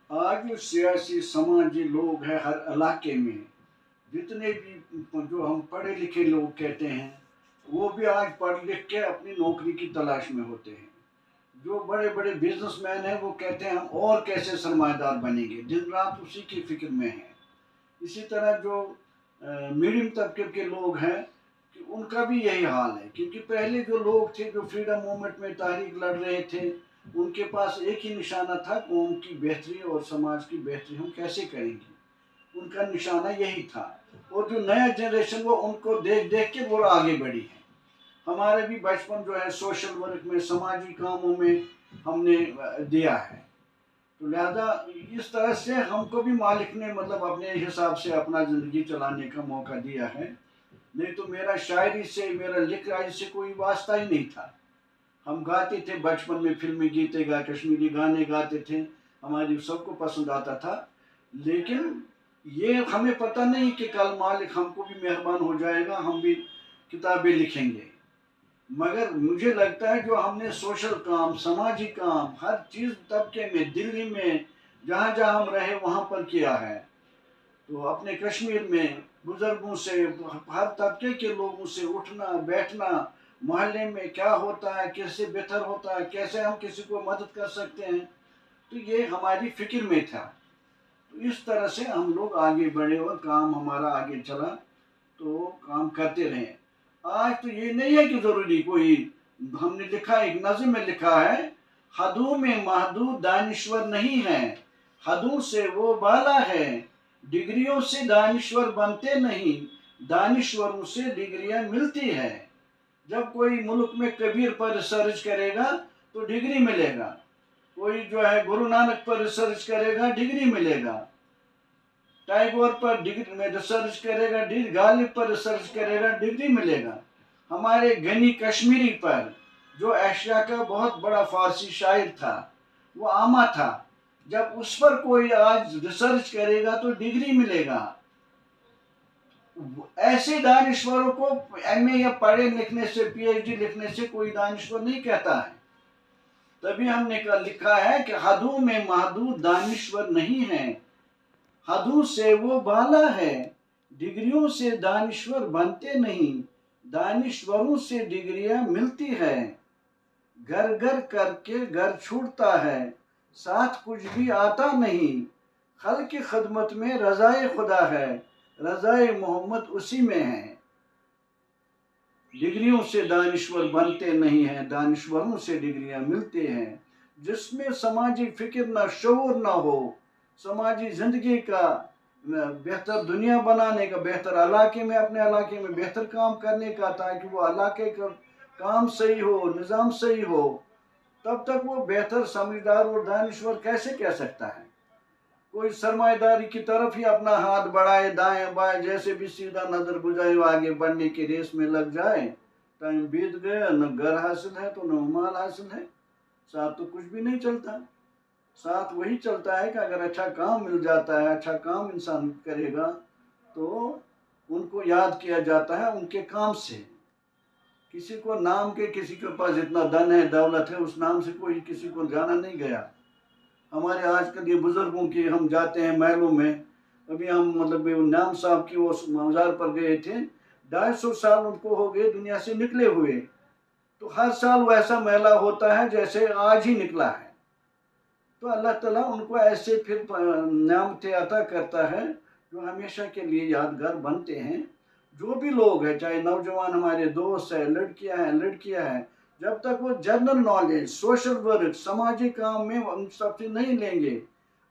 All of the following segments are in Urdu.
آج جو سیاسی سماجی لوگ ہیں ہر علاقے میں، جتنے بھی جو ہم پڑھے لکھے لوگ کہتے ہیں، وہ بھی آج پڑھ لکھ کے اپنی نوکری کی تلاش میں ہوتے ہیں۔ جو بڑے بڑے بزنس مین ہیں وہ کہتے ہیں ہم اور کیسے سرمایہ دار بنیں گے، دن رات اسی کی فکر میں ہیں۔ اسی طرح جو میڈیم طبقے کے لوگ ہیں کہ ان کا بھی یہی حال ہے، کیونکہ پہلے جو لوگ تھے جو فریڈم موومنٹ میں تحریک لڑ رہے تھے، ان کے پاس ایک ہی نشانہ تھا، قوم کی بہتری اور سماج کی بہتری ہم کیسے کریں گے، ان کا نشانہ یہی تھا۔ اور جو نیا جنریشن وہ ان کو دیکھ دیکھ کے وہ آگے بڑھی ہے۔ ہمارے بھی بچپن جو ہے سوشل ورک میں، سماجی کاموں میں ہم نے دیا ہے، تو لہذا اس طرح سے ہم کو بھی مالک نے مطلب اپنے حساب سے اپنا زندگی چلانے کا موقع دیا ہے، نہیں تو میرا شاعری سے، میرا لکھائی سے کوئی واسطہ ہی نہیں تھا۔ ہم گاتے تھے بچپن میں، فلمی گیتے کشمیری گانے گاتے تھے، ہماری سب کو پسند آتا تھا، لیکن یہ ہمیں پتہ نہیں کہ کل مالک ہم کو بھی مہربان ہو جائے گا، ہم بھی کتابیں لکھیں گے۔ مگر مجھے لگتا ہے جو ہم نے سوشل کام، سماجی کام، ہر چیز طبقے میں، دلی میں جہاں جہاں ہم رہے وہاں پر کیا ہے، تو اپنے کشمیر میں بزرگوں سے، ہر طبقے کے لوگوں سے اٹھنا بیٹھنا، محلے میں کیا ہوتا ہے، کیسے بہتر ہوتا ہے، کیسے ہم کسی کو مدد کر سکتے ہیں، تو یہ ہماری فکر میں تھا۔ تو اس طرح سے ہم لوگ آگے بڑھے اور کام ہمارا آگے چلا، تو کام کرتے رہے۔ آج تو یہ نہیں ہے کہ ضروری کوئی، ہم نے لکھا ایک نظم میں لکھا ہے، حدوں میں محدود دانشور نہیں ہے، حدوں سے وہ بالا ہے، ڈگریوں سے دانشور بنتے نہیں، دانشوروں سے ڈگریاں ملتی ہے۔ جب کوئی ملک میں کبیر پر ریسرچ کرے گا تو ڈگری ملے گا، کوئی جو ہے گرو نانک پر ریسرچ کرے گا ڈگری ملے گا، ٹیگور پر ریسرچ کرے گا، غالب پر ریسرچ کرے گا، ڈگری ملے گا۔ ہمارے غنی کشمیری پر، جو ایشیا کا بہت بڑا فارسی شاعر تھا، وہ عامہ تھا، جب اس پر کوئی آج ریسرچ کرے گا تو ڈگری ملے گا۔ ایسے دانشوروں کو ایم اے یا پڑھے لکھنے سے، پی ایچ ڈی لکھنے سے کوئی دانشور نہیں کہتا ہے۔ تبھی ہم نے لکھا ہے کہ حدوں میں محدود دانشور نہیں ہے، حدوں سے وہ بالا ہے، ڈگریوں سے دانشور بنتے نہیں، دانشوروں سے ڈگریاں ملتی ہے۔ گھر گھر کر کے گھر چھوٹتا ہے، ساتھ کچھ بھی آتا نہیں، خلق کی خدمت میں رضائے خدا ہے، رضائے محمد اسی میں ہے۔ ڈگریوں سے دانشور بنتے نہیں ہیں، دانشوروں سے ڈگریاں ملتی ہیں۔ جس میں سماجی فکر نہ، شعور نہ ہو، سماجی زندگی کا بہتر دنیا بنانے کا، بہتر علاقے میں، اپنے علاقے میں بہتر کام کرنے کا، تاکہ وہ علاقے کا کام صحیح ہو، نظام صحیح ہو، تب تک وہ بہتر سمجھدار اور دانشور کیسے کہہ سکتا ہے؟ کوئی سرمایہ داری کی طرف ہی اپنا ہاتھ بڑھائے، دائیں بائیں جیسے بھی سیدھا نظر گزارے، آگے بڑھنے کی ریس میں لگ جائے، ٹائم بیت گیا، نہ گھر حاصل ہے تو نہ مال حاصل ہے، ساتھ تو کچھ بھی نہیں چلتا۔ ساتھ وہی چلتا ہے کہ اگر اچھا کام مل جاتا ہے، اچھا کام انسان کرے گا تو ان کو یاد کیا جاتا ہے ان کے کام سے۔ کسی کو نام کے، کسی کے پاس اتنا دن ہے، دولت ہے، اس نام سے کوئی کسی کو جانا نہیں گیا۔ ہمارے آج کل یہ بزرگوں کی، ہم جاتے ہیں محلوں میں، ابھی ہم مطلب نام صاحب کی وہ مزار پر گئے تھے، 250 سال ان کو ہو گئے دنیا سے نکلے ہوئے، تو ہر سال ویسا میلہ ہوتا ہے جیسے آج ہی نکلا ہے۔ تو اللہ تعالیٰ ان کو ایسے پھر نعمتیں عطا کرتا ہے جو ہمیشہ کے لیے یادگار بنتے ہیں۔ جو بھی لوگ ہیں، چاہے نوجوان ہمارے دوست ہیں، لڑکیاں ہیں، لڑکیاں ہیں، جب تک وہ جنرل نالج، سوشل ورک، سماجی کام میں دلچسپی نہیں لیں گے،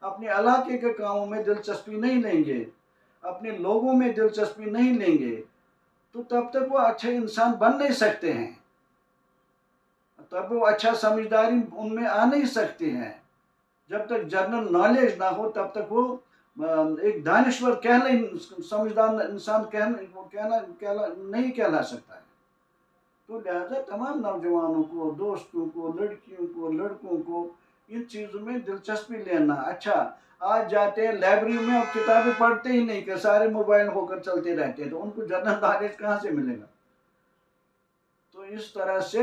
اپنے علاقے کے کاموں میں دلچسپی نہیں لیں گے، اپنے لوگوں میں دلچسپی نہیں لیں گے، تو تب تک وہ اچھے انسان بن نہیں سکتے ہیں، تب وہ اچھا سمجھداری ان میں آ نہیں سکتے ہیں۔ جب تک جنرل نالج نہ ہو تب تک وہ ایک دانشور سمجھدار انسان نہیں کہلا سکتا ہے۔ تو لہذا تمام نوجوانوں کو، دوستوں کو، لڑکیوں کو، لڑکوں کو ان چیزوں میں دلچسپی لینا۔ اچھا، آج جاتے ہیں لائبریری میں اور کتابیں پڑھتے ہی نہیں، کہ سارے موبائل ہو کر چلتے رہتے ہیں، تو ان کو جنرل نالج کہاں سے ملے گا؟ تو اس طرح سے